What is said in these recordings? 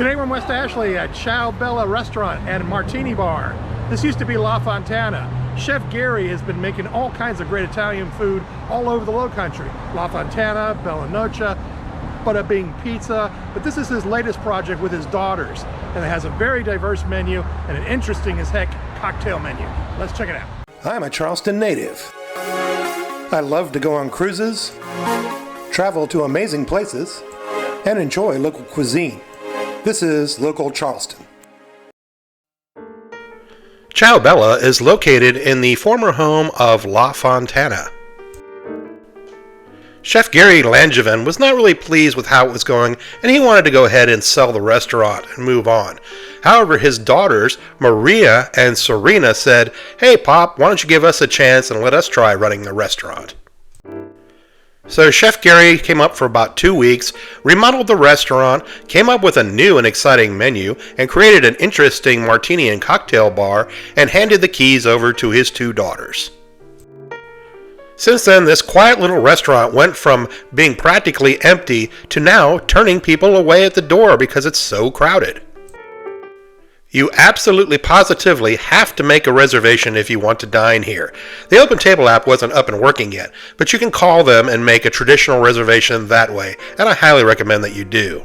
Today we're in West Ashley at Ciao Restaurant and Martini Bar. This used to be La Fontana. Chef Gary has been making all kinds of great Italian food all over the Lowcountry. La Fontana, Bella Noce, Bada Bing Pizza, but this is his latest project with his daughters. And it has a very diverse menu and an interesting as heck cocktail menu. Let's check it out. I'm a Charleston native. I love to go on cruises, travel to amazing places, and enjoy local cuisine. This is Local Charleston. Ciao Bella is located in the former home of La Fontana. Chef Gary Langevin was not really pleased with how it was going, and he wanted to go ahead and sell the restaurant and move on. However, his daughters, Maria and Serena, said, "Hey Pop, why don't you give us a chance and let us try running the restaurant?" So Chef Gary came up for about 2 weeks, remodeled the restaurant, came up with a new and exciting menu, and created an interesting martini and cocktail bar, and handed the keys over to his two daughters. Since then, this quiet little restaurant went from being practically empty to now turning people away at the door because it's so crowded. You absolutely positively have to make a reservation if you want to dine here. The OpenTable app wasn't up and working yet, but you can call them and make a traditional reservation that way, and I highly recommend that you do.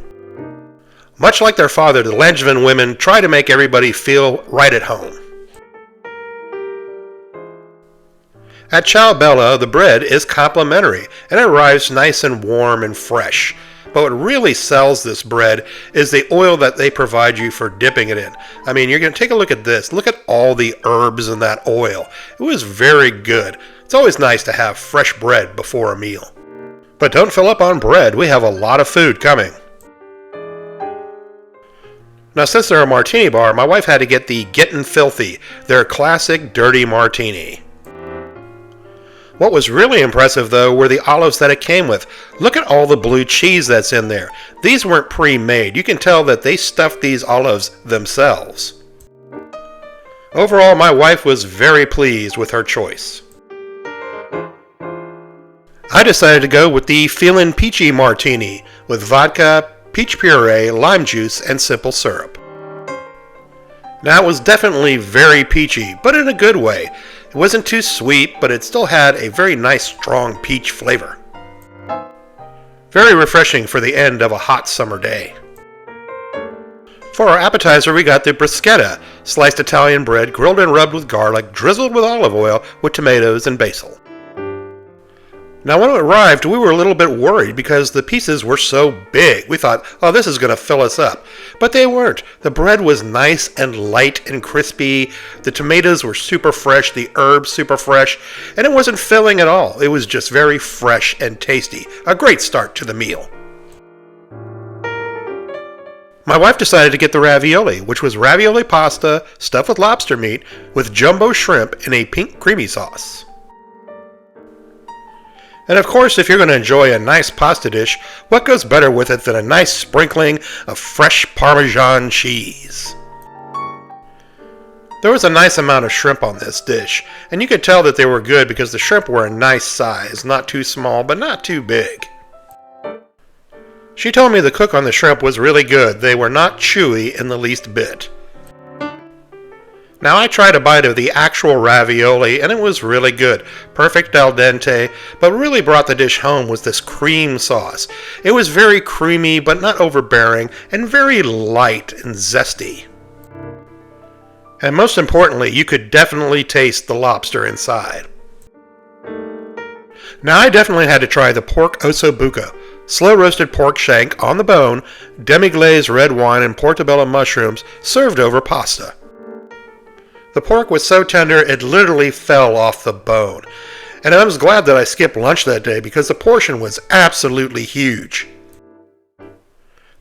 Much like their father, the Langevin women try to make everybody feel right at home. At Ciao Bella, the bread is complimentary, and it arrives nice and warm and fresh. But what really sells this bread is the oil that they provide you for dipping it in. I mean, you're going to take a look at this. Look at all the herbs in that oil. It was very good. It's always nice to have fresh bread before a meal. But don't fill up on bread. We have a lot of food coming. Now, since they're a martini bar, my wife had to get the Gettin' Filthy, their classic dirty martini. What was really impressive, though, were the olives that it came with. Look at all the blue cheese that's in there. These weren't pre-made. You can tell that they stuffed these olives themselves. Overall, my wife was very pleased with her choice. I decided to go with the Feelin' Peachy Martini with vodka, peach puree, lime juice, and simple syrup. Now, it was definitely very peachy, but in a good way. It wasn't too sweet, but it still had a very nice, strong peach flavor. Very refreshing for the end of a hot summer day. For our appetizer, we got the bruschetta, sliced Italian bread, grilled and rubbed with garlic, drizzled with olive oil, with tomatoes and basil. Now, when it arrived, we were a little bit worried because the pieces were so big. We thought, oh, this is going to fill us up. But they weren't. The bread was nice and light and crispy. The tomatoes were super fresh, the herbs super fresh, and it wasn't filling at all. It was just very fresh and tasty. A great start to the meal. My wife decided to get the ravioli, which was ravioli pasta stuffed with lobster meat with jumbo shrimp in a pink creamy sauce. And of course, if you're going to enjoy a nice pasta dish, what goes better with it than a nice sprinkling of fresh Parmesan cheese? There was a nice amount of shrimp on this dish, and you could tell that they were good because the shrimp were a nice size, not too small, but not too big. She told me the cook on the shrimp was really good. They were not chewy in the least bit. Now, I tried a bite of the actual ravioli, and it was really good. Perfect al dente, but what really brought the dish home was this cream sauce. It was very creamy, but not overbearing, and very light and zesty. And most importantly, you could definitely taste the lobster inside. Now, I definitely had to try the pork ossobuco, slow-roasted pork shank on the bone, demi-glazed red wine, and portobello mushrooms served over pasta. The pork was so tender it literally fell off the bone. And I was glad that I skipped lunch that day because the portion was absolutely huge.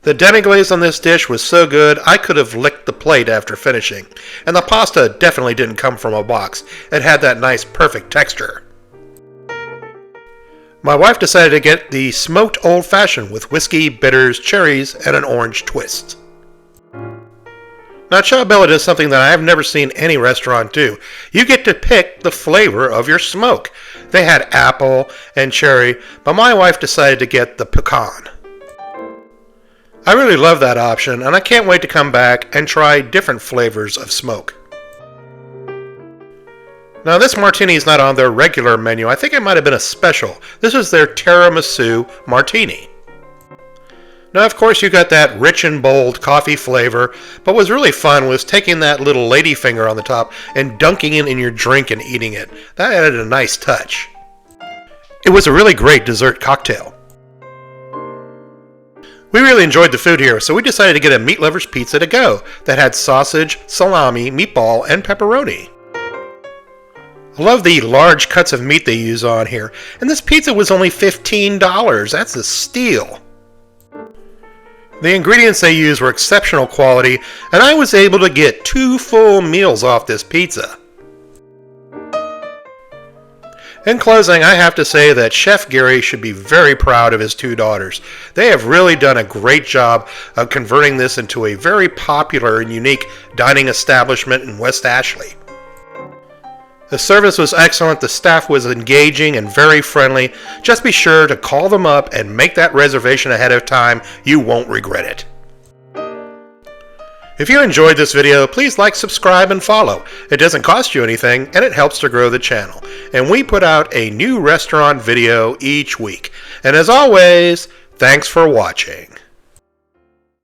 The demi-glaze on this dish was so good I could have licked the plate after finishing. And the pasta definitely didn't come from a box. It had that nice perfect texture. My wife decided to get the smoked old-fashioned with whiskey, bitters, cherries, and an orange twist. Now, Ciao Bella does something that I've never seen any restaurant do. You get to pick the flavor of your smoke. They had apple and cherry, but my wife decided to get the pecan. I really love that option, and I can't wait to come back and try different flavors of smoke. Now, this martini is not on their regular menu. I think it might have been a special. This is their tiramisu martini. Now, of course, you got that rich and bold coffee flavor, but what's really fun was taking that little ladyfinger on the top and dunking it in your drink and eating it. That added a nice touch. It was a really great dessert cocktail. We really enjoyed the food here, so we decided to get a meat lover's pizza to go that had sausage, salami, meatball, and pepperoni. I love the large cuts of meat they use on here, and this pizza was only $15. That's a steal. The ingredients they used were exceptional quality, and I was able to get 2 full meals off this pizza. In closing, I have to say that Chef Gary should be very proud of his 2 daughters. They have really done a great job of converting this into a very popular and unique dining establishment in West Ashley. The service was excellent, the staff was engaging and very friendly. Just be sure to call them up and make that reservation ahead of time. You won't regret it. If you enjoyed this video, please like, subscribe, and follow. It doesn't cost you anything, and it helps to grow the channel. And we put out a new restaurant video each week. And as always, thanks for watching.